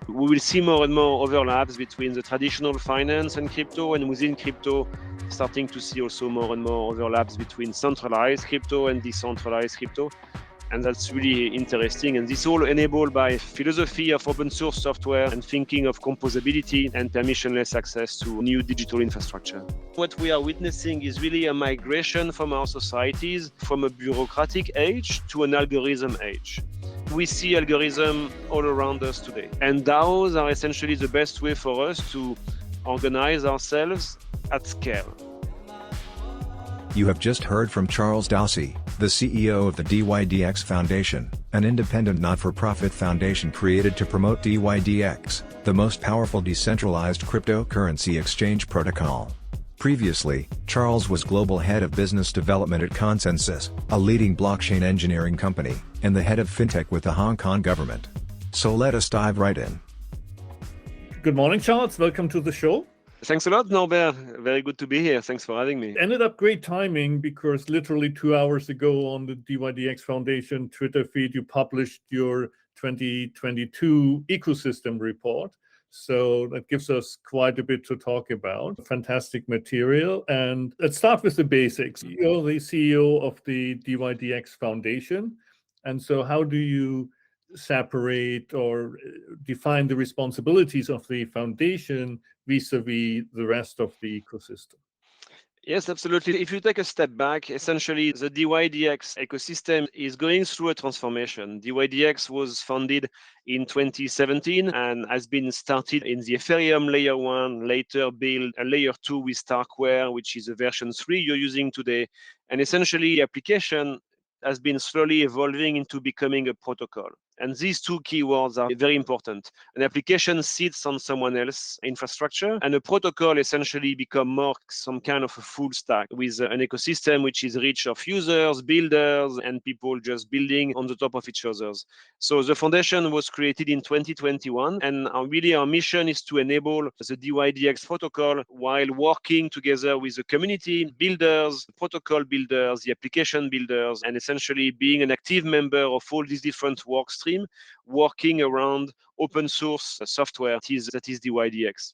We will see more and more overlaps between the traditional finance and crypto, and within crypto, starting to see also more and more overlaps between centralized crypto and decentralized crypto. And that's really interesting. And this all enabled by philosophy of open source software and thinking of composability and permissionless access to new digital infrastructure. What we are witnessing is really a migration from our societies from a bureaucratic age to an algorithm age. We see algorithm all around us today. And DAOs are essentially the best way for us to organize ourselves at scale. You have just heard from Charles Dawsey, the CEO of the dYdX Foundation, an independent not-for-profit foundation created to promote dYdX, the most powerful decentralized cryptocurrency exchange protocol. Previously, Charles was Global Head of Business Development at ConsenSys, a leading blockchain engineering company, and the Head of Fintech with the Hong Kong government. So let us dive right in. Good morning, Charles. Welcome to the show. Thanks a lot, Norbert. Very good to be here. Thanks for having me. Ended up great timing because literally 2 hours ago on the dYdX Foundation Twitter feed, you published your 2022 ecosystem report. So that gives us quite a bit to talk about. Fantastic material. And let's start with the basics. You're the CEO of the dYdX Foundation. And so how do you separate or define the responsibilities of the foundation vis-a-vis the rest of the ecosystem? Yes, absolutely. If you take a step back, essentially the dYdX ecosystem is going through a transformation. dYdX was founded in 2017 and has been started in the Ethereum layer 1, later built a layer 2 with Starkware, which is a version 3 you're using today. And essentially the application has been slowly evolving into becoming a protocol. And these two keywords are very important. An application sits on someone else's infrastructure, and a protocol essentially become more some kind of a full stack with an ecosystem which is rich of users, builders, and people just building on the top of each other's. So the foundation was created in 2021, and our mission is to enable the dYdX protocol while working together with the community builders, protocol builders, the application builders, and essentially being an active member of all these different work streams working around open source software that is dYdX.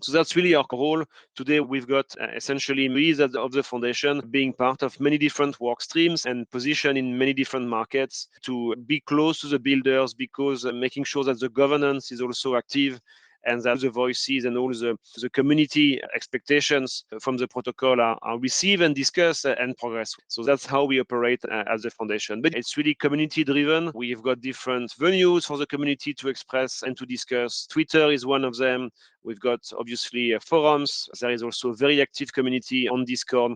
So that's really our role. Today, we've got essentially employees of the foundation being part of many different work streams and positioned in many different markets to be close to the builders, because making sure that the governance is also active and that the voices and all the community expectations from the protocol are received and discussed and progress. So that's how we operate as a foundation. But it's really community driven. We've got different venues for the community to express and to discuss. Twitter is one of them. We've got obviously forums. There is also a very active community on Discord.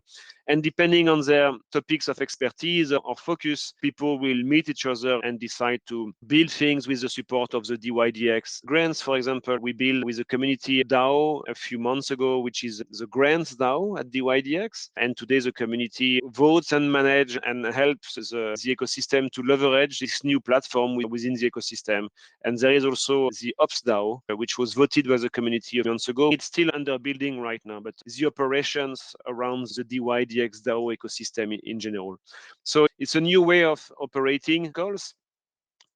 And depending on their topics of expertise or focus, people will meet each other and decide to build things with the support of the dYdX grants. For example, we built with the community DAO a few months ago, which is the grants DAO at dYdX. And today the community votes and manage and helps the ecosystem to leverage this new platform within the ecosystem. And there is also the Ops DAO, which was voted by the community months ago. It's still under building right now, but the operations around the dYdX DAO ecosystem in general. So it's a new way of operating calls.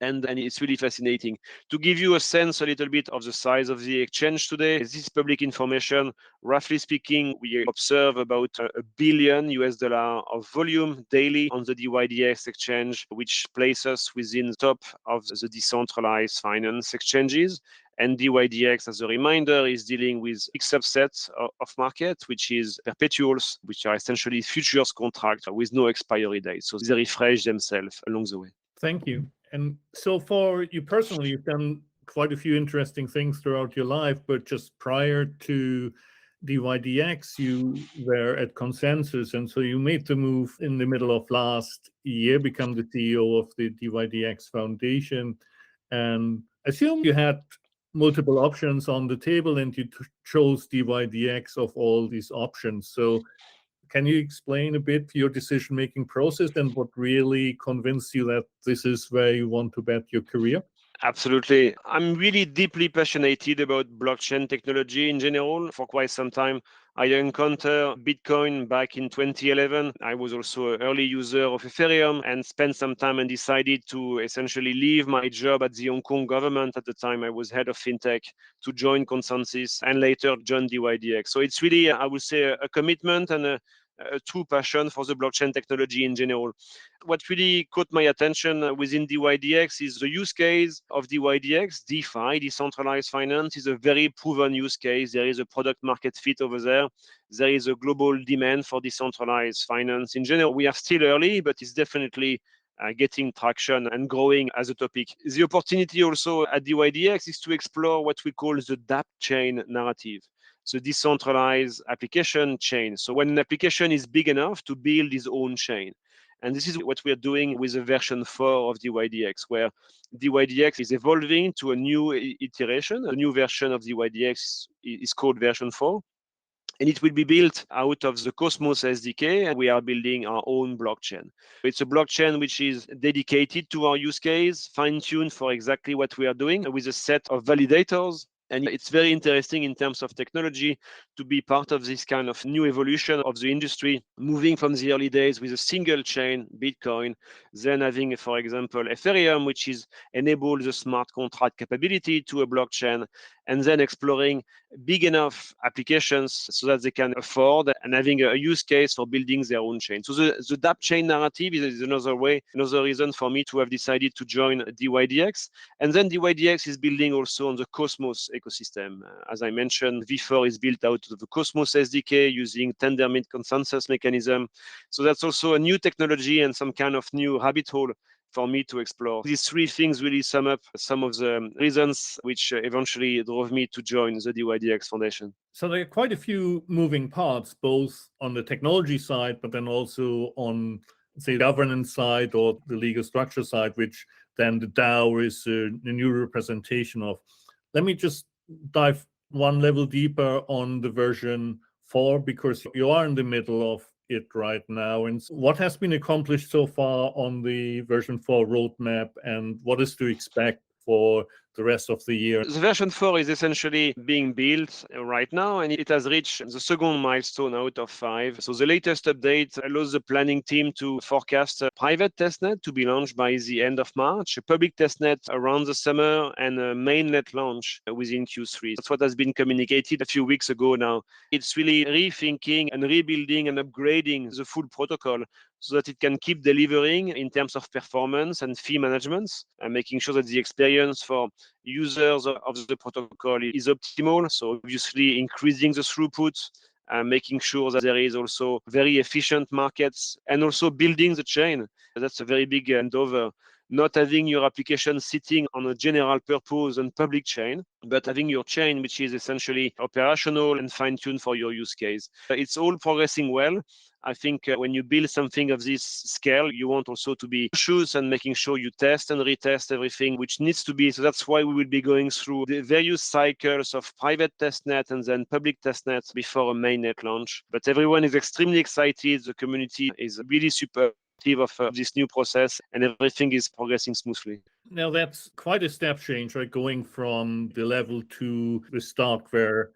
And it's really fascinating. To give you a sense a little bit of the size of the exchange today, this is public information. Roughly speaking, we observe about $1 billion of volume daily on the dYdX exchange, which places us within the top of the decentralized finance exchanges. And dYdX, as a reminder, is dealing with a subset of market, which is perpetuals, which are essentially futures contracts with no expiry date. So they refresh themselves along the way. Thank you. And so for you personally, you've done quite a few interesting things throughout your life, but just prior to dYdX, you were at ConsenSys. And so you made the move in the middle of last year, become the CEO of the dYdX Foundation. And I assume you had multiple options on the table and you chose dYdX of all these options. So can you explain a bit your decision-making process and what really convinced you that this is where you want to bet your career? Absolutely. I'm really deeply passionate about blockchain technology in general for quite some time. I encountered Bitcoin back in 2011. I was also an early user of Ethereum and spent some time and decided to essentially leave my job at the Hong Kong government. At the time, I was head of fintech to join ConsenSys and later join dYdX. So it's really, I would say, a commitment and a true passion for the blockchain technology in general. What really caught my attention within dYdX is the use case of dYdX. DeFi, decentralized finance, is a very proven use case. There is a product market fit over there. There is a global demand for decentralized finance. In general, we are still early, but it's definitely getting traction and growing as a topic. The opportunity also at dYdX is to explore what we call the DApp chain narrative, the decentralized application chain. So when an application is big enough to build its own chain. And this is what we are doing with the version 4 of dYdX, where dYdX is evolving to a new iteration. A new version of dYdX is called version 4. And it will be built out of the Cosmos SDK, and we are building our own blockchain. It's a blockchain which is dedicated to our use case, fine-tuned for exactly what we are doing with a set of validators. And it's very interesting in terms of technology to be part of this kind of new evolution of the industry, moving from the early days with a single chain, Bitcoin, then having, for example, Ethereum, which is enable the smart contract capability to a blockchain, and then exploring big enough applications so that they can afford and having a use case for building their own chain. So the DApp chain narrative is another way, another reason for me to have decided to join dYdX. And then dYdX is building also on the Cosmos ecosystem. As I mentioned, V4 is built out of the Cosmos SDK using Tendermint consensus mechanism. So that's also a new technology and some kind of new rabbit hole for me to explore. These three things really sum up some of the reasons which eventually drove me to join the dYdX Foundation. So there are quite a few moving parts, both on the technology side, but then also on, say, governance side or the legal structure side, which then the DAO is a new representation of. Let me just dive one level deeper on the version 4, because you are in the middle of it right now. And what has been accomplished so far on the version 4 roadmap, and what is to expect for the rest of the year? The version 4 is essentially being built right now, and it has reached the second milestone out of 5. So the latest update allows the planning team to forecast a private testnet to be launched by the end of March, a public testnet around the summer, and a mainnet launch within Q3. That's what has been communicated a few weeks ago now. It's really rethinking and rebuilding and upgrading the full protocol so that it can keep delivering in terms of performance and fee management, and making sure that the experience for users of the protocol is optimal. So obviously increasing the throughput, making sure that there is also very efficient markets, and also building the chain. That's a very big endeavor. Not having your application sitting on a general purpose and public chain, but having your chain which is essentially operational and fine-tuned for your use case. It's all progressing well. I think when you build something of this scale, you want also to be cautious and making sure you test and retest everything which needs to be. So that's why we will be going through the various cycles of private testnet and then public testnet before a mainnet launch. But everyone is extremely excited. The community is really super of this new process, and everything is progressing smoothly. Now that's quite a step change, right? Going from the level 2 with Starkware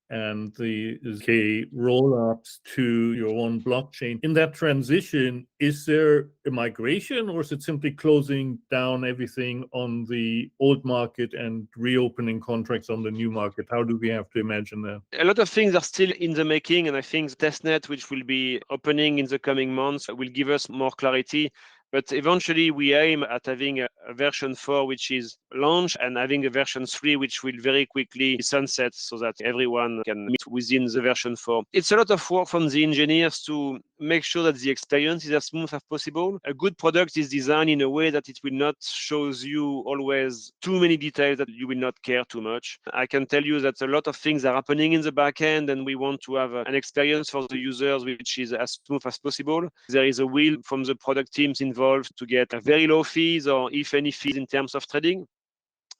and the SDK roll-ups to your own blockchain. In that transition, is there a migration, or is it simply closing down everything on the old market and reopening contracts on the new market? How do we have to imagine that? A lot of things are still in the making, and I think the testnet, which will be opening in the coming months, will give us more clarity. But eventually, we aim at having a version 4 which is launched and having a version 3 which will very quickly sunset so that everyone can meet within the version 4. It's a lot of work from the engineers to make sure that the experience is as smooth as possible. A good product is designed in a way that it will not show you always too many details that you will not care too much. I can tell you that a lot of things are happening in the back end, and we want to have an experience for the users which is as smooth as possible. There is a will from the product teams involved to get very low fees, or if any fees, in terms of trading,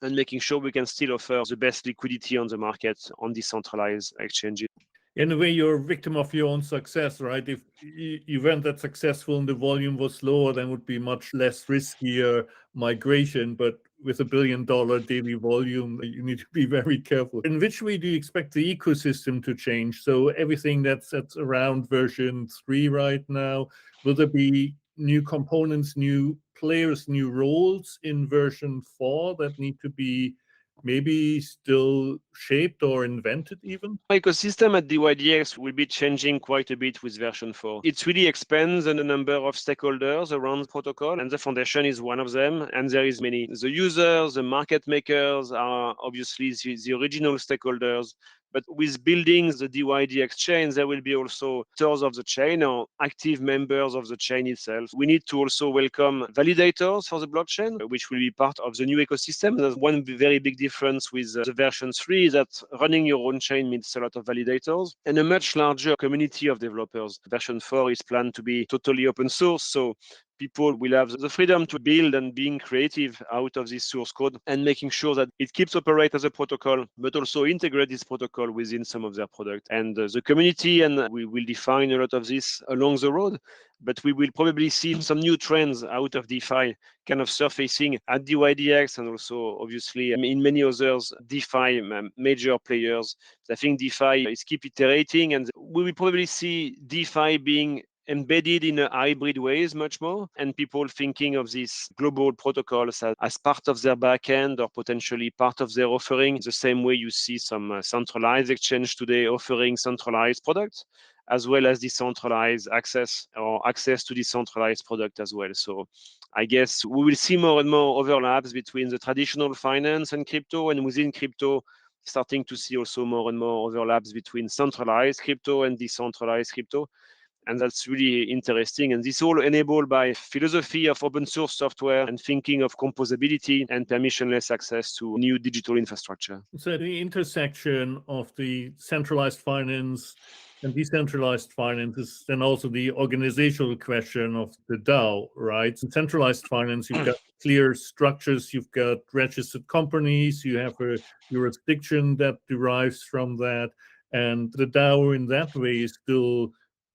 and making sure we can still offer the best liquidity on the market on decentralized exchanges. In a way, you're a victim of your own success, right? If you weren't that successful and the volume was lower, then would be much less riskier migration. But with $1 billion daily volume, you need to be very careful. In which way do you expect the ecosystem to change? So everything that's around version 3 right now, will there be new components, new players, new roles in version 4 that need to be maybe still shaped or invented even? Ecosystem at dYdX will be changing quite a bit with version 4. It really expands on the number of stakeholders around the protocol, and the foundation is one of them, and there is many. The users, the market makers are obviously the original stakeholders, but with building the dYdX chain, there will be also actors of the chain or active members of the chain itself. We need to also welcome validators for the blockchain, which will be part of the new ecosystem. There's one very big difference with the version 3 is that running your own chain means a lot of validators and a much larger community of developers. Version 4 is planned to be totally open source, so people will have the freedom to build and being creative out of this source code and making sure that it keeps operate as a protocol, but also integrate this protocol within some of their product. And the community, and we will define a lot of this along the road, but we will probably see some new trends out of DeFi kind of surfacing at dYdX and also obviously in many others DeFi major players. I think DeFi is keep iterating, and we will probably see DeFi being embedded in a hybrid ways much more, and people thinking of these global protocols as part of their backend or potentially part of their offering, the same way you see some centralized exchange today offering centralized products, as well as decentralized access or access to decentralized product as well. So I guess we will see more and more overlaps between the traditional finance and crypto, and within crypto, starting to see also more and more overlaps between centralized crypto and decentralized crypto. And that's really interesting. And this all enabled by philosophy of open source software and thinking of composability and permissionless access to new digital infrastructure. So the intersection of the centralized finance and decentralized finance is then also the organizational question of the DAO, right? In centralized finance, you've got clear structures, you've got registered companies, you have a jurisdiction that derives from that. And the DAO in that way is still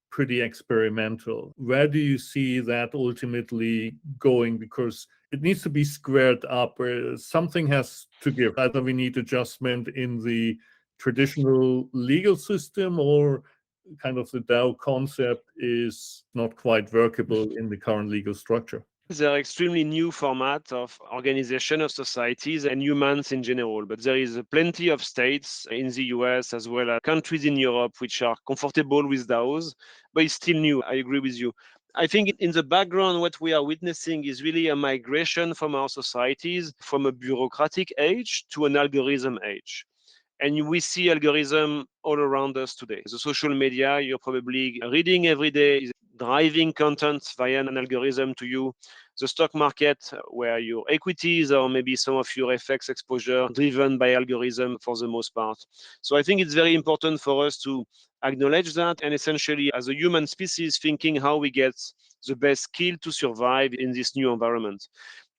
pretty experimental. Where do you see that ultimately going? Because it needs to be squared up. Something has to give. Either we need adjustment in the traditional legal system, or kind of the DAO concept is not quite workable in the current legal structure. There are extremely new format of organization of societies and humans in general, but there is plenty of states in the US as well as countries in Europe which are comfortable with DAOs, but it's still new. I agree with you. I think in the background, what we are witnessing is really a migration from our societies from a bureaucratic age to an algorithm age. And we see algorithm all around us today. The social media you're probably reading every day is driving content via an algorithm to you. The stock market, where your equities or maybe some of your FX exposure driven by algorithm for the most part. So I think it's very important for us to acknowledge that, and essentially as a human species thinking how we get the best skill to survive in this new environment.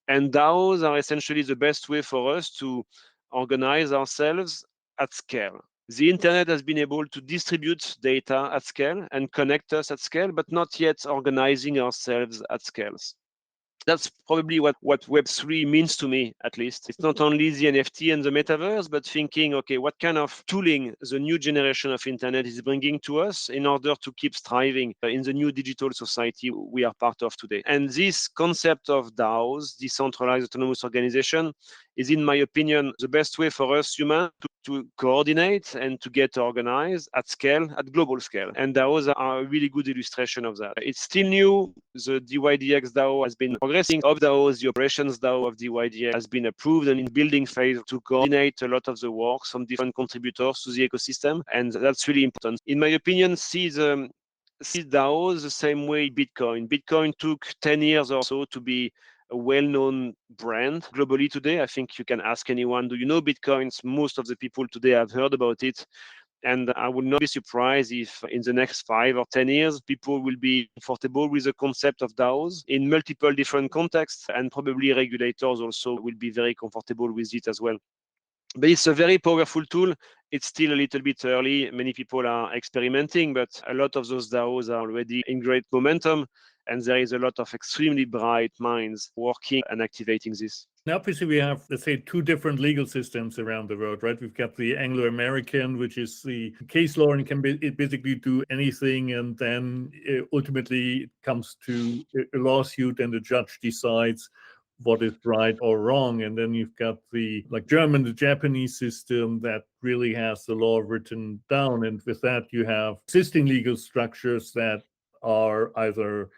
And DAOs are essentially the best way for us to organize ourselves at scale. The internet has been able to distribute data at scale and connect us at scale, but not yet organizing ourselves at scales. That's probably what Web3 means to me, at least. It's not only the NFT and the metaverse, but thinking, okay, what kind of tooling the new generation of internet is bringing to us in order to keep thriving in the new digital society we are part of today. And this concept of DAOs, Decentralized Autonomous Organization, is, in my opinion, the best way for us humans to coordinate and to get organized at scale, at global scale. And DAOs are a really good illustration of that. It's still new. The dYdX DAO has been progressing. Of DAOs, the operations DAO of dYdX has been approved and in building phase to coordinate a lot of the works from different contributors to the ecosystem. And that's really important. In my opinion, see DAOs the same way Bitcoin. Bitcoin took 10 years or so to be a well-known brand globally today. I think you can ask anyone, do you know Bitcoins? Most of the people today have heard about it. And I would not be surprised if in the next 5 or 10 years, people will be comfortable with the concept of DAOs in multiple different contexts, and probably regulators also will be very comfortable with it as well. But it's a very powerful tool. It's still a little bit early. Many people are experimenting, but a lot of those DAOs are already in great momentum. And there is a lot of extremely bright minds working and activating this. Now, obviously, we have, let's say, two different legal systems around the world, right? We've got the Anglo-American, which is the case law and can basically do anything. And then ultimately it comes to a lawsuit and the judge decides what is right or wrong. And then you've got the Japanese system that really has the law written down. And with that, you have existing legal structures that are either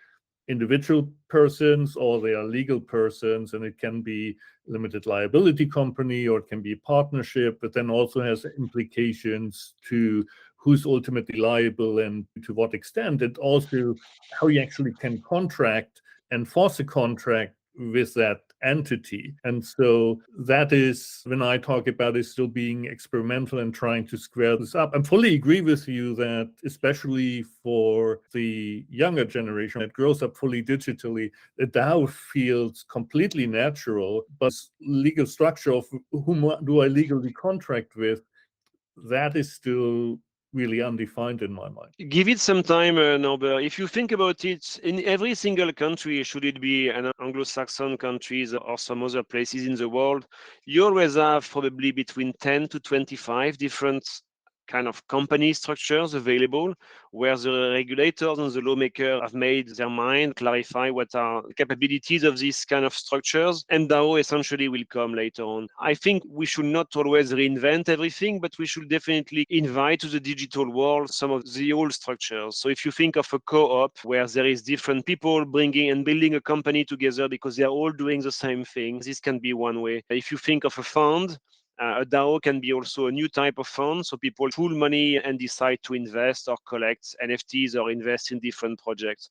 individual persons or they are legal persons, and it can be limited liability company or it can be a partnership, but then also has implications to who's ultimately liable and to what extent, and also how you actually can contract and force a contract with that entity. And so that is, when I talk about it still being experimental and trying to square this up. I fully agree with you that especially for the younger generation that grows up fully digitally, the DAO feels completely natural, but legal structure of whom do I legally contract with, that is still really undefined in my mind. Give it some time, Norbert. If you think about it, in every single country, should it be an Anglo-Saxon countries or some other places in the world, you always have probably between 10 to 25 different kind of company structures available where the regulators and the lawmakers have made their mind, clarify what are the capabilities of these kind of structures, and DAO essentially will come later on. I think we should not always reinvent everything, but we should definitely invite to the digital world some of the old structures. So if you think of a co-op where there is different people bringing and building a company together because they are all doing the same thing, this can be one way. If you think of a fund, a DAO can be also a new type of fund. So people pool money and decide to invest or collect NFTs or invest in different projects.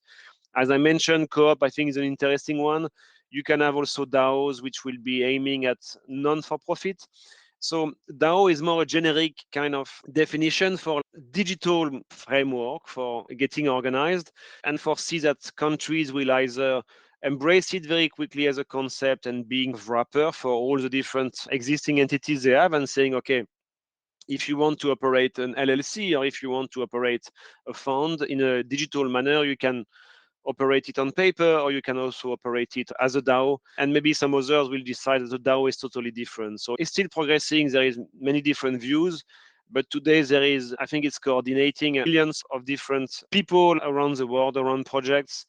As I mentioned, co-op, I think, is an interesting one. You can have also DAOs, which will be aiming at non-for-profit. So DAO is more a generic kind of definition for digital framework for getting organized, and foresee that countries will either embrace it very quickly as a concept and being wrapper for all the different existing entities they have, and saying, okay, if you want to operate an LLC or if you want to operate a fund in a digital manner, you can operate it on paper, or you can also operate it as a DAO. And maybe some others will decide that the DAO is totally different. So it's still progressing. There is many different views. But today there is, I think it's coordinating millions of different people around the world, around projects.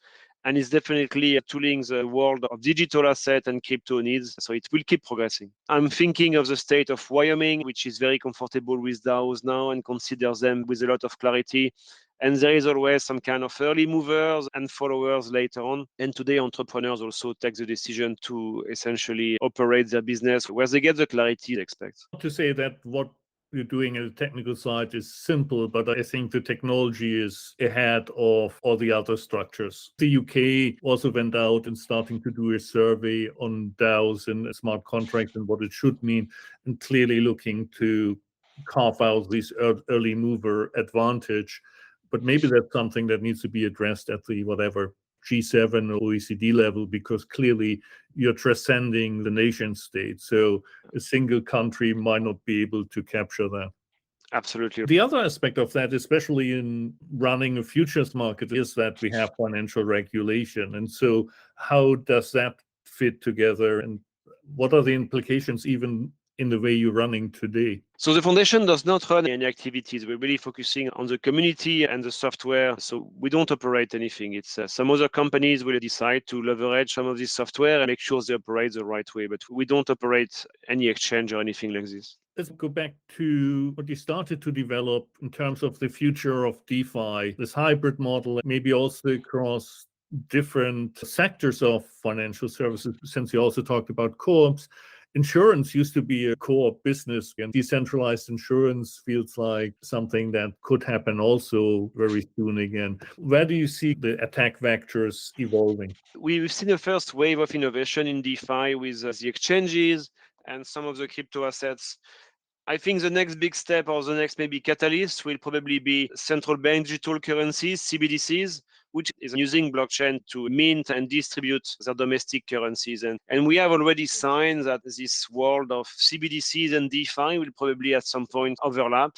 And it's definitely tooling the world of digital asset and crypto needs. So it will keep progressing. I'm thinking of the state of Wyoming, which is very comfortable with DAOs now and considers them with a lot of clarity. And there is always some kind of early movers and followers later on. And today, entrepreneurs also take the decision to essentially operate their business where they get the clarity they expect. Not to say that what you're doing on the technical side is simple, but I think the technology is ahead of all the other structures. The UK also went out and starting to do a survey on DAOs and smart contracts and what it should mean, and clearly looking to carve out this early mover advantage. But maybe that's something that needs to be addressed at the whatever G7 or OECD level, because clearly you're transcending the nation state. So a single country might not be able to capture that. Absolutely. The other aspect of that, especially in running a futures market, is that we have financial regulation. And so how does that fit together? And what are the implications even in the way you're running today? So the foundation does not run any activities. We're really focusing on the community and the software. So we don't operate anything. It's some other companies will decide to leverage some of this software and make sure they operate the right way. But we don't operate any exchange or anything like this. Let's go back to what you started to develop in terms of the future of DeFi, this hybrid model, maybe also across different sectors of financial services, since you also talked about co-ops. Insurance used to be a co-op business, and decentralized insurance feels like something that could happen also very soon again. Where do you see the attack vectors evolving? We've seen the first wave of innovation in DeFi with the exchanges and some of the crypto assets. I think the next big step, or the next maybe catalyst, will probably be central bank digital currencies, CBDCs, which is using blockchain to mint and distribute their domestic currencies. And we have already signs that this world of CBDCs and DeFi will probably at some point overlap.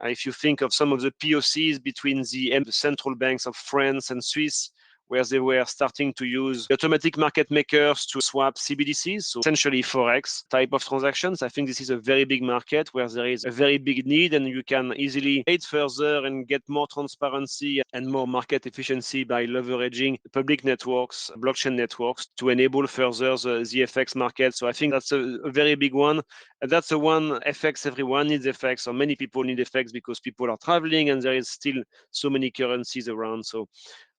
If you think of some of the POCs between the central banks of France and Swiss, where they were starting to use automatic market makers to swap CBDCs, so essentially Forex type of transactions. I think this is a very big market where there is a very big need, and you can easily aid further and get more transparency and more market efficiency by leveraging public networks, blockchain networks, to enable further the FX market. So I think that's a very big one. And that's the one FX, everyone needs FX, or many people need FX because people are traveling and there is still so many currencies around. So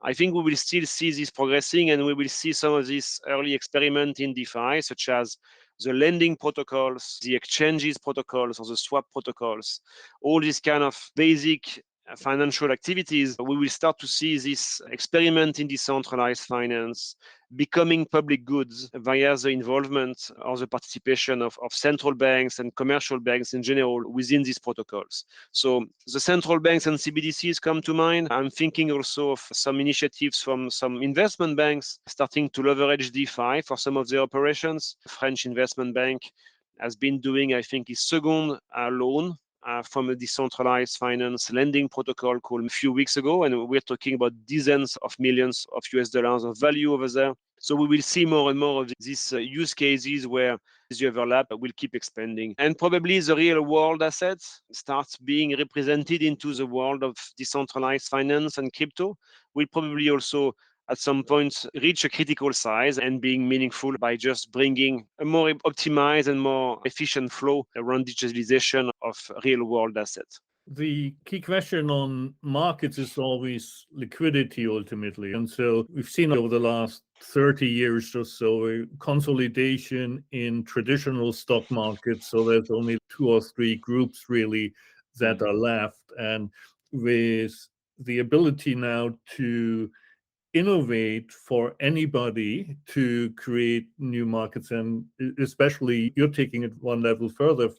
I think we will still see this progressing, and we will see some of this early experiment in DeFi, such as the lending protocols, the exchanges protocols, or the swap protocols. All these kind of basic financial activities, we will start to see this experiment in decentralized finance becoming public goods via the involvement or the participation of central banks and commercial banks in general within these protocols. So the central banks and CBDCs come to mind. I'm thinking also of some initiatives from some investment banks starting to leverage DeFi for some of their operations. French investment bank has been doing, I think, his second loan from a decentralized finance lending protocol called a few weeks ago, and we're talking about dozens of millions of US dollars of value over there. So we will see more and more of these use cases where the overlap will keep expanding. And probably the real world assets starts being represented into the world of decentralized finance and crypto. Will probably also at some point reach a critical size and being meaningful by just bringing a more optimized and more efficient flow around digitalization of real world assets. The key question on markets is always liquidity ultimately. And so we've seen over the last 30 years or so a consolidation in traditional stock markets. So there's only 2 or 3 groups really that are left. And with the ability now to innovate for anybody to create new markets, and especially you're taking it one level further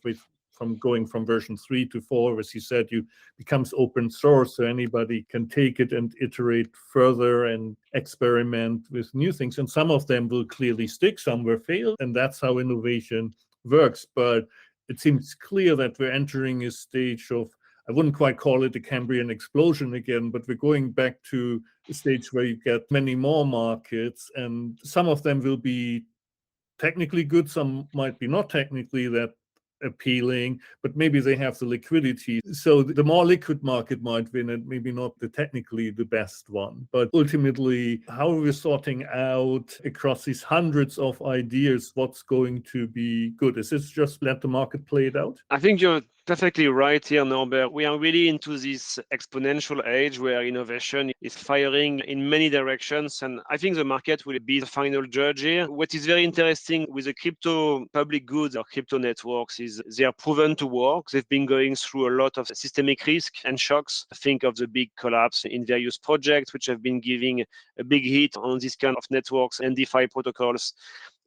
from going from version 3 to 4, as you said, you becomes open source, so anybody can take it and iterate further and experiment with new things. And some of them will clearly stick, some will fail, and that's how innovation works. But it seems clear that we're entering a stage of, I wouldn't quite call it a Cambrian explosion again, but we're going back to a stage where you get many more markets, and some of them will be technically good, some might be not technically that appealing, but maybe they have the liquidity. So the more liquid market might win, and maybe not the technically the best one. But ultimately, how are we sorting out across these hundreds of ideas what's going to be good? Is this just let the market play it out? I think you're perfectly right here, Norbert. We are really into this exponential age where innovation is firing in many directions, and I think the market will be the final judge here. What is very interesting with the crypto public goods or crypto networks is they are proven to work. They've been going through a lot of systemic risk and shocks. Think of the big collapse in various projects which have been giving a big hit on this kind of networks and DeFi protocols.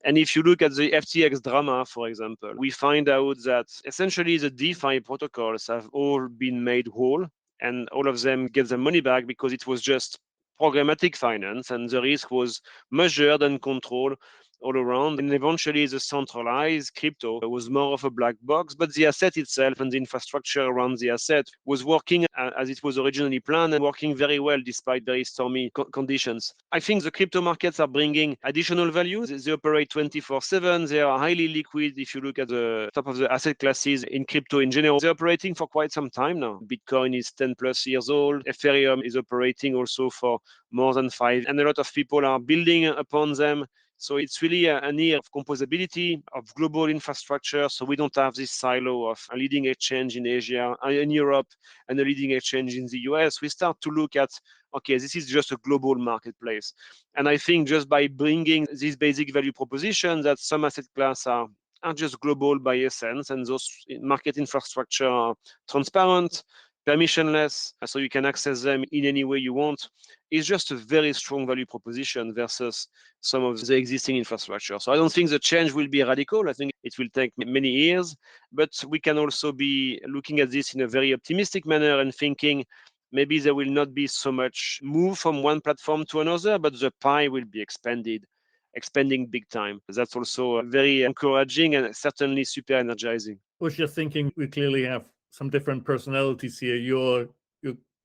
And if you look at the FTX drama, for example, we find out that essentially the DeFi protocols have all been made whole, and all of them get their money back because it was just programmatic finance, and the risk was measured and controlled all around. And eventually the centralized crypto was more of a black box, but the asset itself and the infrastructure around the asset was working as it was originally planned and working very well despite very stormy conditions. I think the crypto markets are bringing additional value. They operate 24/7. They are highly liquid. If you look at the top of the asset classes in crypto in general, they're operating for quite some time now. Bitcoin is 10 plus years old. Ethereum is operating also for more than 5. And a lot of people are building upon them. So it's really an era of composability, of global infrastructure. So we don't have this silo of a leading exchange in Asia, in Europe, and a leading exchange in the US. We start to look at, okay, this is just a global marketplace. And I think just by bringing this basic value proposition that some asset class are just global by essence, and those market infrastructure are transparent, permissionless, so you can access them in any way you want, is just a very strong value proposition versus some of the existing infrastructure. So I don't think the change will be radical. I think it will take many years, but we can also be looking at this in a very optimistic manner and thinking maybe there will not be so much move from one platform to another, but the pie will be expanding big time. That's also very encouraging and certainly super energizing. I was just thinking we clearly have some different personalities here. You're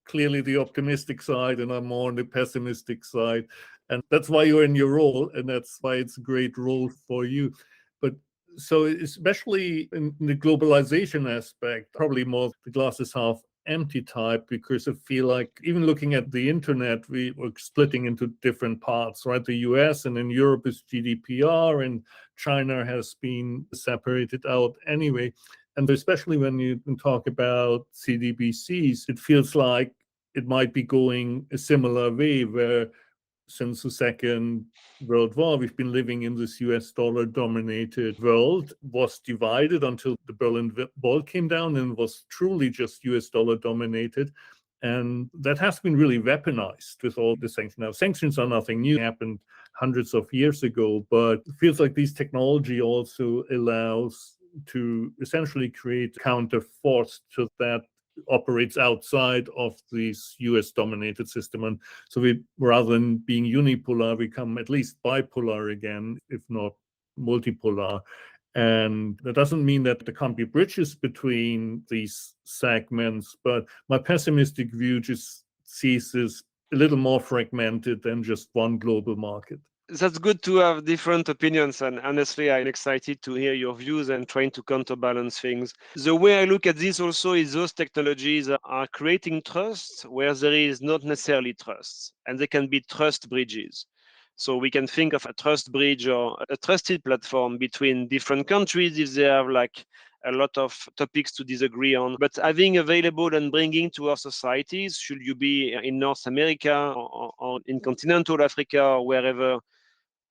clearly the optimistic side, and I'm more on the pessimistic side. And that's why you're in your role, and that's why it's a great role for you. But so especially in the globalization aspect, probably more the glass is half empty type, because I feel like even looking at the internet, we were splitting into different parts, right? The US and in Europe is GDPR, and China has been separated out anyway. And especially when you talk about CBDCs, it feels like it might be going a similar way, where since the Second World War, we've been living in this US dollar dominated world, was divided until the Berlin Wall came down and was truly just US dollar dominated. And that has been really weaponized with all the sanctions. Now, sanctions are nothing new, happened hundreds of years ago, but it feels like this technology also allows to essentially create counter force to that operates outside of this US dominated system. And so we, rather than being unipolar, become at least bipolar again, if not multipolar. And that doesn't mean that there can't be bridges between these segments, but my pessimistic view just sees this a little more fragmented than just one global market. That's good to have different opinions, and honestly, I'm excited to hear your views and trying to counterbalance things. The way I look at this also is those technologies are creating trust where there is not necessarily trust, and they can be trust bridges. So we can think of a trust bridge or a trusted platform between different countries if they have like a lot of topics to disagree on. But having available and bringing to our societies, should you be in North America or in continental Africa or wherever,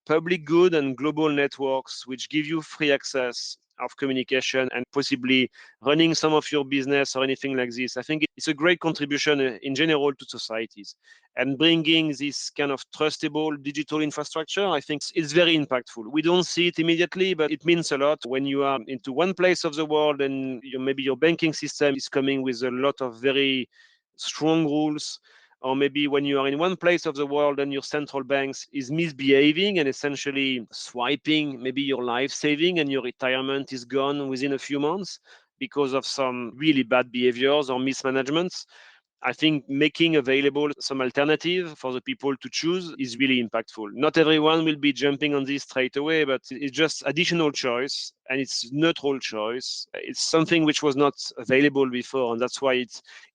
public good and global networks which give you free access of communication and possibly running some of your business or anything like this. I think it's a great contribution in general to societies. And bringing this kind of trustable digital infrastructure, I think it's very impactful. We don't see it immediately, but it means a lot when you are into one place of the world and maybe your banking system is coming with a lot of very strong rules, or maybe when you are in one place of the world and your central banks is misbehaving and essentially swiping maybe your life saving and your retirement is gone within a few months because of some really bad behaviors or mismanagements. I think making available some alternative for the people to choose is really impactful. Not everyone will be jumping on this straight away, but it's just additional choice and it's neutral choice. It's something which was not available before, and that's why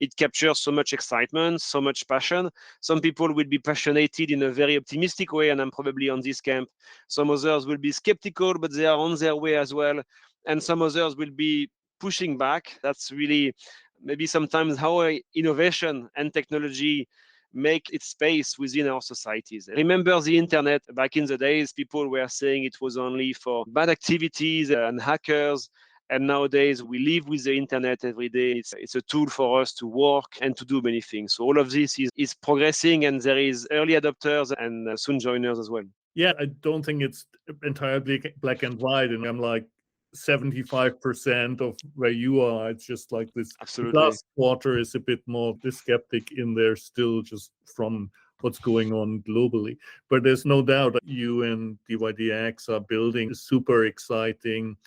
it captures so much excitement, so much passion. Some people will be passionate in a very optimistic way, and I'm probably on this camp. Some others will be skeptical, but they are on their way as well. And some others will be pushing back. That's really maybe sometimes how innovation and technology make its space within our societies. Remember the internet back in the days, people were saying it was only for bad activities and hackers. And nowadays we live with the internet every day. It's a tool for us to work and to do many things. So all of this is progressing, and there is early adopters and soon joiners as well. Yeah, I don't think it's entirely black and white. And I'm like 75% of where you are. It's just like this. Absolutely. Last quarter is a bit more the skeptic in there still, just from what's going on globally. But there's no doubt that you and dYdX are building super exciting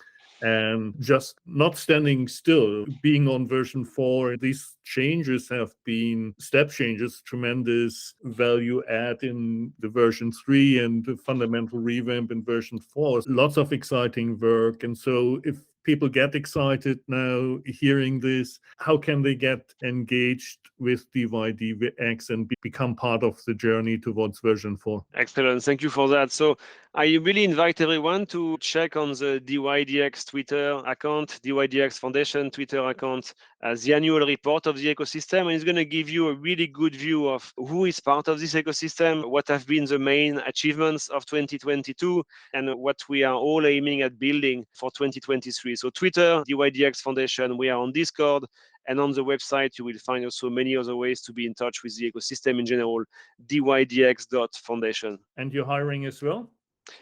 and just not standing still, being on version 4. These changes have been step changes, tremendous value add in the version 3 and the fundamental revamp in version 4. Lots of exciting work. And so if people get excited now hearing this, how can they get engaged with dYdX and become part of the journey towards version 4? Excellent. Thank you for that. So I really invite everyone to check on the dYdX Twitter account, dYdX Foundation Twitter account, the annual report of the ecosystem. And it's going to give you a really good view of who is part of this ecosystem, what have been the main achievements of 2022, and what we are all aiming at building for 2023. So Twitter, dYdX Foundation, we are on Discord, and on the website, you will find also many other ways to be in touch with the ecosystem in general, dYdX.foundation. And you're hiring as well?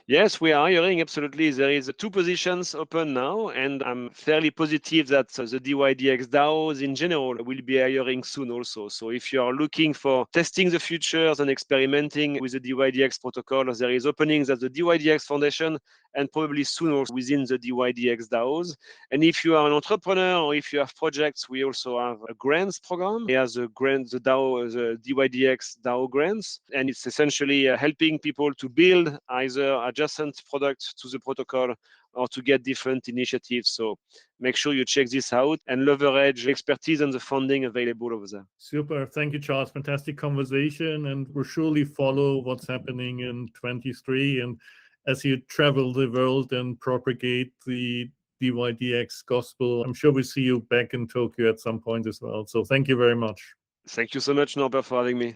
Yes, we are hiring, absolutely. There is 2 positions open now, and I'm fairly positive that the dYdX DAOs in general will be hiring soon also. So if you are looking for testing the futures and experimenting with the dYdX protocol, there is openings at the dYdX Foundation and probably soon also within the dYdX DAOs. And if you are an entrepreneur or if you have projects, we also have a grants program. It has a grant, the DAO, the dYdX DAO grants, and it's essentially helping people to build either adjacent products to the protocol or to get different initiatives. So make sure you check this out and leverage expertise and the funding available over there. Super. Thank you, Charles. Fantastic conversation. And we'll surely follow what's happening in 23. And as you travel the world and propagate the dYdX gospel, I'm sure we'll see you back in Tokyo at some point as well. So thank you very much. Thank you so much, Norbert, for having me.